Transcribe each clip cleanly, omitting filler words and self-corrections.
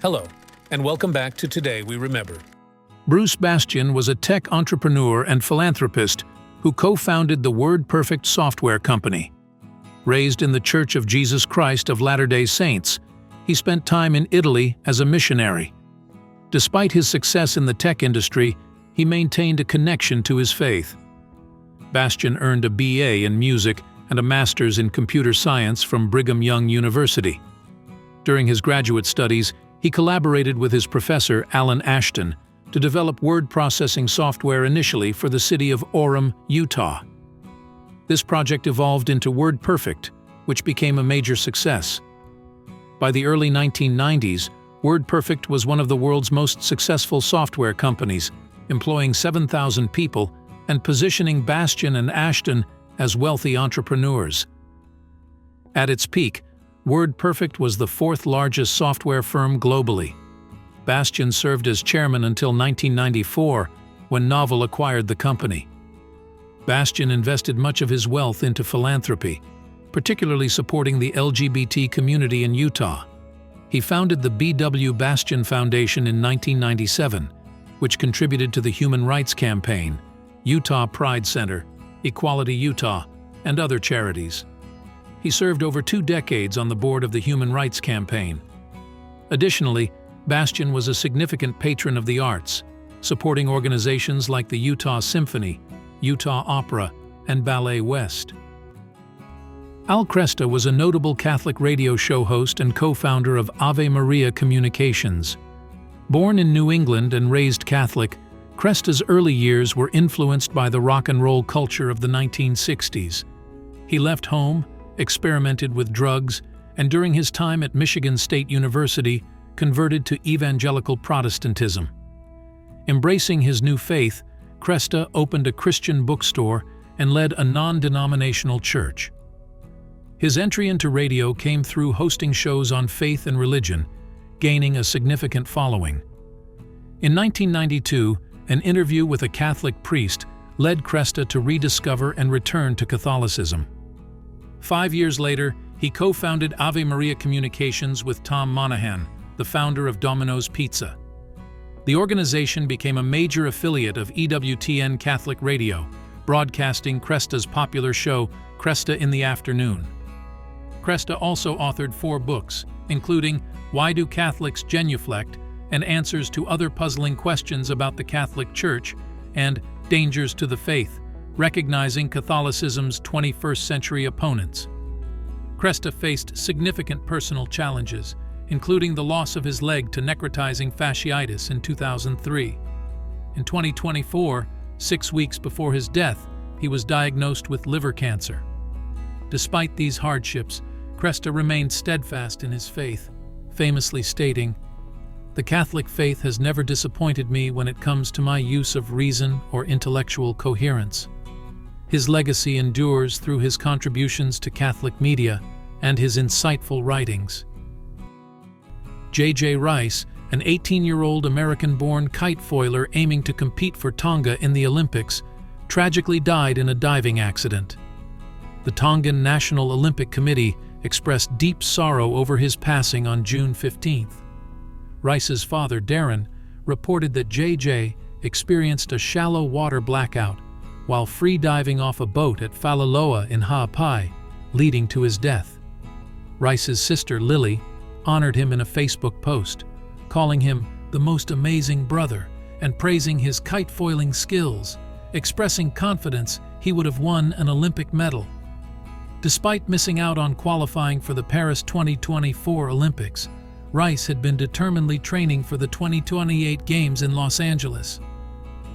Hello, and welcome back to Today We Remember. Bruce Bastian was a tech entrepreneur and philanthropist who co-founded the WordPerfect software company. Raised in the Church of Jesus Christ of Latter-day Saints, he spent time in Italy as a missionary. Despite his success in the tech industry, he maintained a connection to his faith. Bastian earned a BA in music and a master's in computer science from Brigham Young University. During his graduate studies, he collaborated with his professor, Alan Ashton, to develop word processing software initially for the city of Orem, Utah. This project evolved into WordPerfect, which became a major success. By the early 1990s, WordPerfect was one of the world's most successful software companies, employing 7,000 people and positioning Bastian and Ashton as wealthy entrepreneurs. At its peak, WordPerfect was the fourth largest software firm globally. Bastian served as chairman until 1994, when Novell acquired the company. Bastian invested much of his wealth into philanthropy, particularly supporting the LGBT community in Utah. He founded the B.W. Bastian Foundation in 1997, which contributed to the Human Rights Campaign, Utah Pride Center, Equality Utah, and other charities. He served over 2 decades on the board of the Human Rights Campaign. Additionally, Bastian was a significant patron of the arts, supporting organizations like the Utah Symphony, Utah Opera, and Ballet West. Kresta was a notable Catholic radio show host and co-founder of Ave Maria Communications. Born in New England and raised Catholic, Kresta's early years were influenced by the rock and roll culture of the 1960s. He left home, experimented with drugs, and during his time at Michigan State University, converted to evangelical Protestantism. Embracing his new faith, Kresta opened a Christian bookstore and led a non-denominational church. His entry into radio came through hosting shows on faith and religion, gaining a significant following. In 1992, an interview with a Catholic priest led Kresta to rediscover and return to Catholicism. 5 years later, he co-founded Ave Maria Communications with Tom Monahan, the founder of Domino's Pizza. The organization became a major affiliate of EWTN Catholic Radio, broadcasting Kresta's popular show, Kresta in the Afternoon. Kresta also authored 4 books, including Why Do Catholics Genuflect and Answers to Other Puzzling Questions About the Catholic Church, and Dangers to the Faith, Recognizing Catholicism's 21st Century Opponents. Kresta faced significant personal challenges, including the loss of his leg to necrotizing fasciitis in 2003. In 2024, 6 weeks before his death, he was diagnosed with liver cancer. Despite these hardships, Kresta remained steadfast in his faith, famously stating, "The Catholic faith has never disappointed me when it comes to my use of reason or intellectual coherence." His legacy endures through his contributions to Catholic media and his insightful writings. J.J. Rice, an 18-year-old American-born kitefoiler aiming to compete for Tonga in the Olympics, tragically died in a diving accident. The Tongan National Olympic Committee expressed deep sorrow over his passing on June 15th. Rice's father, Darren, reported that J.J. experienced a shallow water blackout while free diving off a boat at Falaloa in Ha'apai, leading to his death. Rice's sister, Lily, honored him in a Facebook post, calling him the most amazing brother and praising his kitefoiling skills, expressing confidence he would have won an Olympic medal. Despite missing out on qualifying for the Paris 2024 Olympics, Rice had been determinedly training for the 2028 Games in Los Angeles.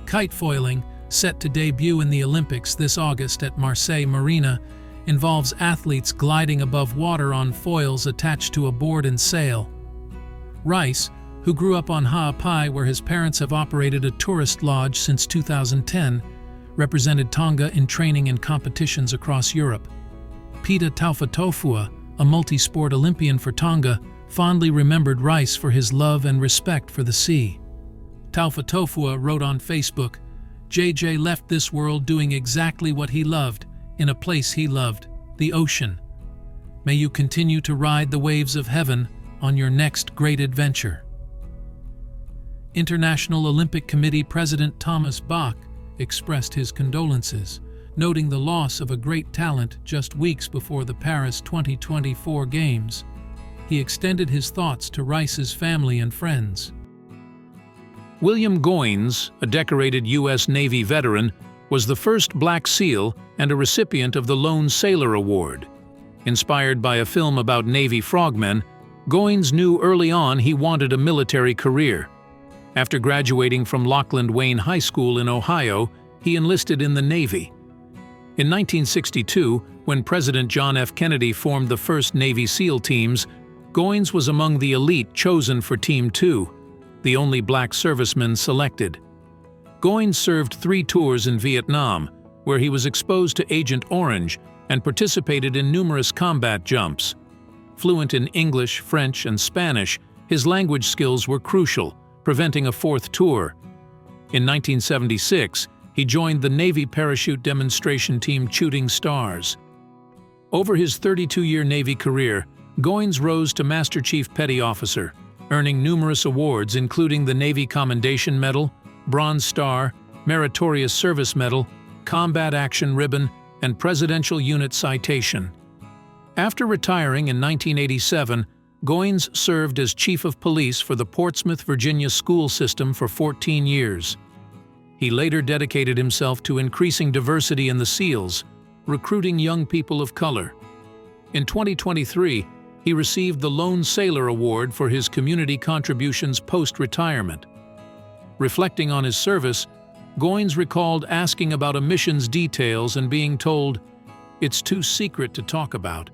Kitefoiling, set to debut in the Olympics this August at Marseille Marina, involves athletes gliding above water on foils attached to a board and sail. Rice, who grew up on Ha'apai where his parents have operated a tourist lodge since 2010, represented Tonga in training and competitions across Europe. Peter Taufetofua, a multi-sport Olympian for Tonga, fondly remembered Rice for his love and respect for the sea. Taufetofua wrote on Facebook, "JJ left this world doing exactly what he loved, in a place he loved, the ocean. May you continue to ride the waves of heaven on your next great adventure." International Olympic Committee President Thomas Bach expressed his condolences, noting the loss of a great talent just weeks before the Paris 2024 Games. He extended his thoughts to Rice's family and friends. William Goines, a decorated U.S. Navy veteran, was the first Black SEAL and a recipient of the Lone Sailor Award. Inspired by a film about Navy frogmen, Goines knew early on he wanted a military career. After graduating from Lockland Wayne High School in Ohio, he enlisted in the Navy. In 1962, when President John F. Kennedy formed the first Navy SEAL teams, Goines was among the elite chosen for Team 2, the only black serviceman selected. Goines served 3 tours in Vietnam, where he was exposed to Agent Orange and participated in numerous combat jumps. Fluent in English, French, and Spanish, his language skills were crucial, preventing a 4th tour. In 1976, he joined the Navy parachute demonstration team Shooting Stars. Over his 32-year Navy career, Goines rose to Master Chief Petty Officer, earning numerous awards including the Navy Commendation Medal, Bronze Star, Meritorious Service Medal, Combat Action Ribbon, and Presidential Unit Citation. After retiring in 1987, Goines served as Chief of Police for the Portsmouth, Virginia school system for 14 years. He later dedicated himself to increasing diversity in the SEALs, recruiting young people of color. In 2023, he received the Lone Sailor Award for his community contributions post-retirement. Reflecting on his service, Goines recalled asking about a mission's details and being told, "It's too secret to talk about."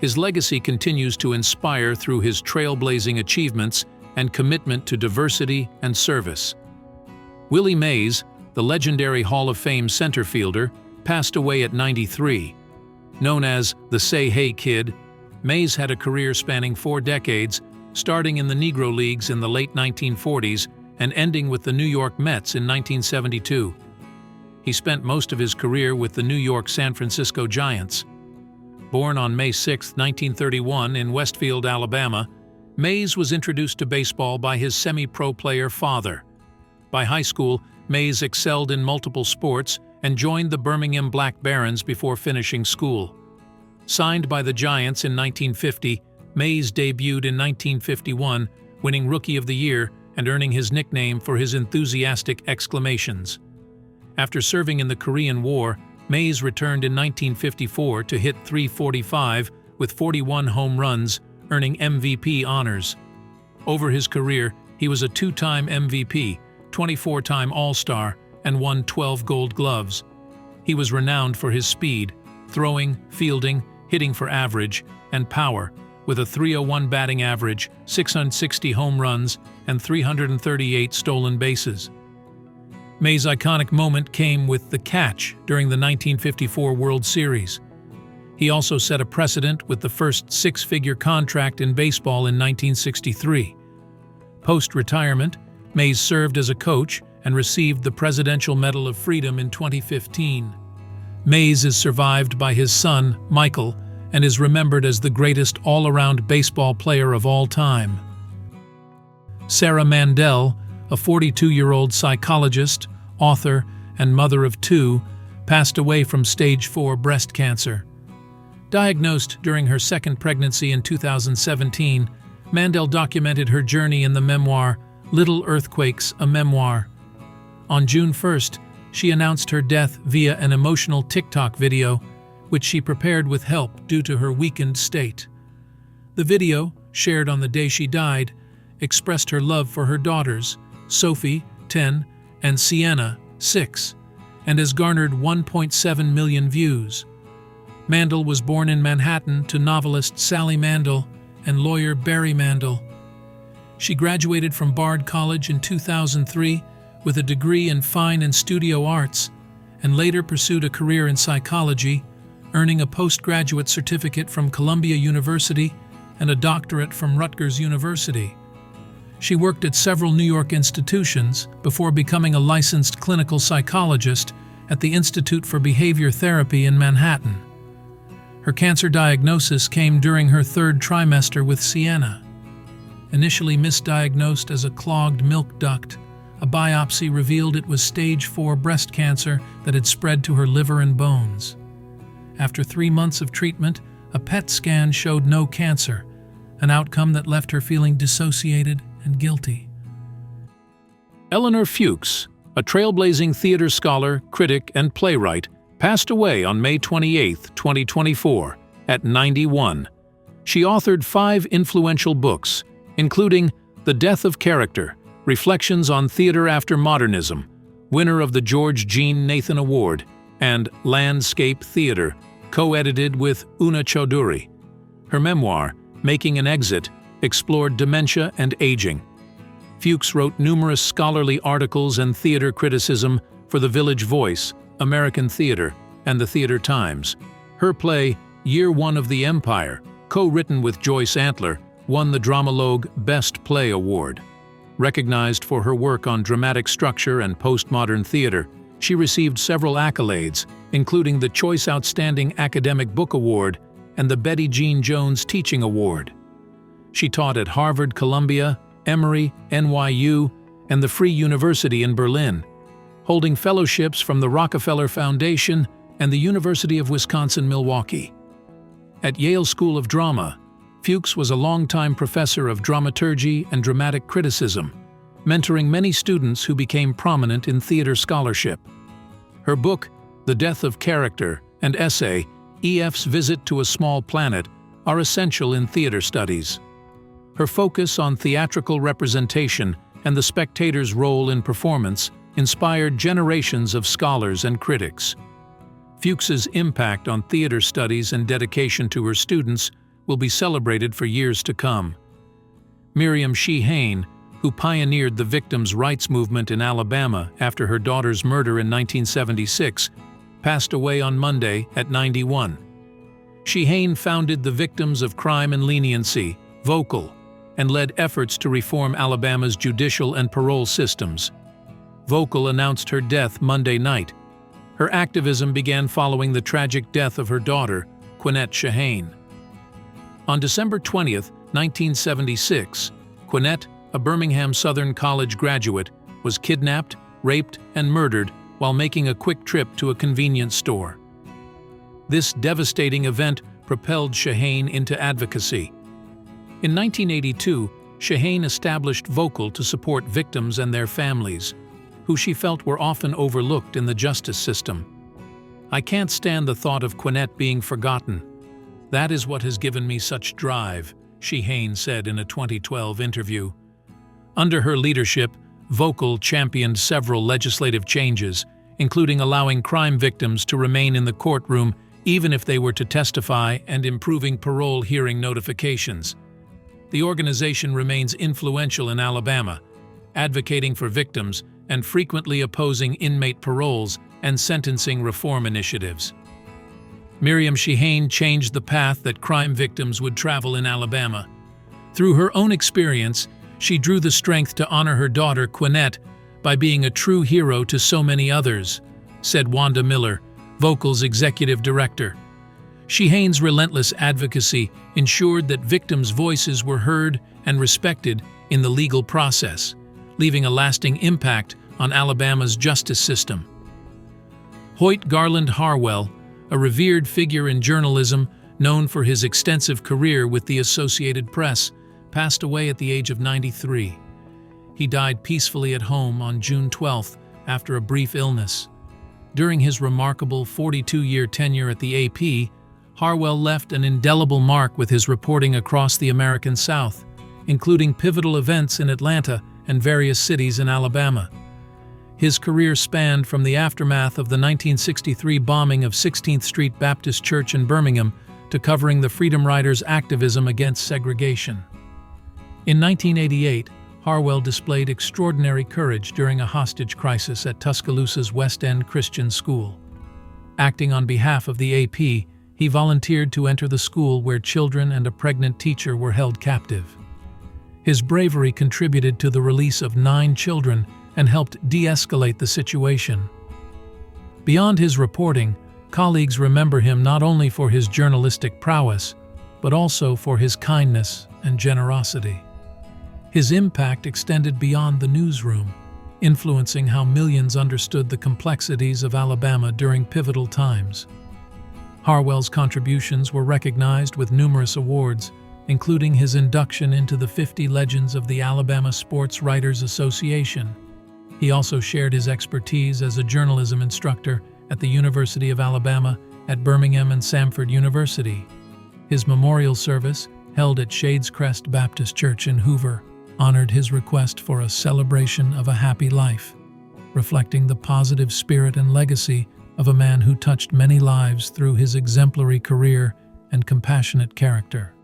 His legacy continues to inspire through his trailblazing achievements and commitment to diversity and service. Willie Mays, the legendary Hall of Fame center fielder, passed away at 93. Known as the Say Hey Kid, Mays had a career spanning 4 decades, starting in the Negro Leagues in the late 1940s and ending with the New York Mets in 1972. He spent most of his career with the New York-San Francisco Giants. Born on May 6, 1931 in Westfield, Alabama, Mays was introduced to baseball by his semi-pro player father. By high school, Mays excelled in multiple sports and joined the Birmingham Black Barons before finishing school. Signed by the Giants in 1950, Mays debuted in 1951, winning Rookie of the Year and earning his nickname for his enthusiastic exclamations. After serving in the Korean War, Mays returned in 1954 to hit .345 with 41 home runs, earning MVP honors. Over his career, he was a 2-time MVP, 24-time All-Star, and won 12 Gold Gloves. He was renowned for his speed, throwing, fielding, hitting for average, and power, with a .301 batting average, 660 home runs, and 338 stolen bases. Mays' iconic moment came with the catch during the 1954 World Series. He also set a precedent with the first 6-figure contract in baseball in 1963. Post-retirement, Mays served as a coach and received the Presidential Medal of Freedom in 2015. Mays is survived by his son, Michael, and is remembered as the greatest all-around baseball player of all time. Sarah Mandel, a 42-year-old psychologist, author, and mother of 2, passed away from stage 4 breast cancer. Diagnosed during her second pregnancy in 2017, Mandel documented her journey in the memoir Little Earthquakes, a Memoir. On June 1st, she announced her death via an emotional TikTok video, which she prepared with help due to her weakened state. The video, shared on the day she died, expressed her love for her daughters, Sophie, 10, and Sienna, 6, and has garnered 1.7 million views. Mandel was born in Manhattan to novelist Sally Mandel and lawyer Barry Mandel. She graduated from Bard College in 2003 with a degree in fine and studio arts, and later pursued a career in psychology, earning a postgraduate certificate from Columbia University and a doctorate from Rutgers University. She worked at several New York institutions before becoming a licensed clinical psychologist at the Institute for Behavior Therapy in Manhattan. Her cancer diagnosis came during her 3rd trimester with Sienna. Initially misdiagnosed as a clogged milk duct, a biopsy revealed it was stage 4 breast cancer that had spread to her liver and bones. After 3 months of treatment, a PET scan showed no cancer, an outcome that left her feeling dissociated and guilty. Eleanor Fuchs, a trailblazing theater scholar, critic, and playwright, passed away on May 28, 2024, at 91. She authored 5 influential books, including The Death of Character, Reflections on Theater After Modernism, winner of the George Jean Nathan Award, and Landscape Theater, co-edited with Una Chaudhuri. Her memoir, Making an Exit, explored dementia and aging. Fuchs wrote numerous scholarly articles and theater criticism for The Village Voice, American Theater, and the Theater Times. Her play, Year One of the Empire, co-written with Joyce Antler, won the Dramalogue Best Play Award. Recognized for her work on dramatic structure and postmodern theater, she received several accolades, including the Choice Outstanding Academic Book Award and the Betty Jean Jones Teaching Award. She taught at Harvard, Columbia, Emory, NYU, and the Free University in Berlin, holding fellowships from the Rockefeller Foundation and the University of Wisconsin-Milwaukee. At Yale School of Drama, Fuchs was a longtime professor of dramaturgy and dramatic criticism, mentoring many students who became prominent in theater scholarship. Her book, The Death of Character, and essay, E.F.'s Visit to a Small Planet, are essential in theater studies. Her focus on theatrical representation and the spectator's role in performance inspired generations of scholars and critics. Fuchs's impact on theater studies and dedication to her students will be celebrated for years to come. Miriam Shehane, who pioneered the victims' rights movement in Alabama after her daughter's murder in 1976, passed away on Monday at 91. Shehane founded the Victims of Crime and Leniency, VOCAL, and led efforts to reform Alabama's judicial and parole systems. VOCAL announced her death Monday night. Her activism began following the tragic death of her daughter, Quinette Shehane. On December 20, 1976, Quinette, a Birmingham Southern College graduate, was kidnapped, raped, and murdered while making a quick trip to a convenience store. This devastating event propelled Shehane into advocacy. In 1982, Shehane established VOCAL to support victims and their families, who she felt were often overlooked in the justice system. "I can't stand the thought of Quinette being forgotten. That is what has given me such drive," Shehane said in a 2012 interview. Under her leadership, VOCAL championed several legislative changes, including allowing crime victims to remain in the courtroom even if they were to testify and improving parole hearing notifications. The organization remains influential in Alabama, advocating for victims and frequently opposing inmate paroles and sentencing reform initiatives. Miriam Shehane changed the path that crime victims would travel in Alabama. Through her own experience, she drew the strength to honor her daughter, Quinette, by being a true hero to so many others, said Wanda Miller, VOCAL's executive director. Shehane's relentless advocacy ensured that victims' voices were heard and respected in the legal process, leaving a lasting impact on Alabama's justice system. Hoyt Garland Harwell, a revered figure in journalism known for his extensive career with the Associated Press, passed away at the age of 93. He died peacefully at home on June 12 after a brief illness. During his remarkable 42-year tenure at the AP, Harwell left an indelible mark with his reporting across the American South, including pivotal events in Atlanta and various cities in Alabama. His career spanned from the aftermath of the 1963 bombing of 16th Street Baptist Church in Birmingham to covering the Freedom Riders' activism against segregation. In 1988, Harwell displayed extraordinary courage during a hostage crisis at Tuscaloosa's West End Christian School. Acting on behalf of the AP, he volunteered to enter the school where children and a pregnant teacher were held captive. His bravery contributed to the release of 9 children and helped de-escalate the situation. Beyond his reporting, colleagues remember him not only for his journalistic prowess, but also for his kindness and generosity. His impact extended beyond the newsroom, influencing how millions understood the complexities of Alabama during pivotal times. Harwell's contributions were recognized with numerous awards, including his induction into the 50 Legends of the Alabama Sports Writers Association. He also shared his expertise as a journalism instructor at the University of Alabama at Birmingham and Samford University. His memorial service, held at Shades Crest Baptist Church in Hoover, honored his request for a celebration of a happy life, reflecting the positive spirit and legacy of a man who touched many lives through his exemplary career and compassionate character.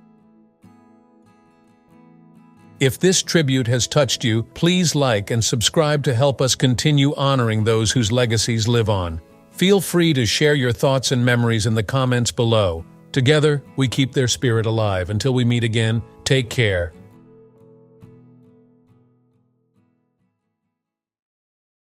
If this tribute has touched you, please like and subscribe to help us continue honoring those whose legacies live on. Feel free to share your thoughts and memories in the comments below. Together, we keep their spirit alive. Until we meet again, take care.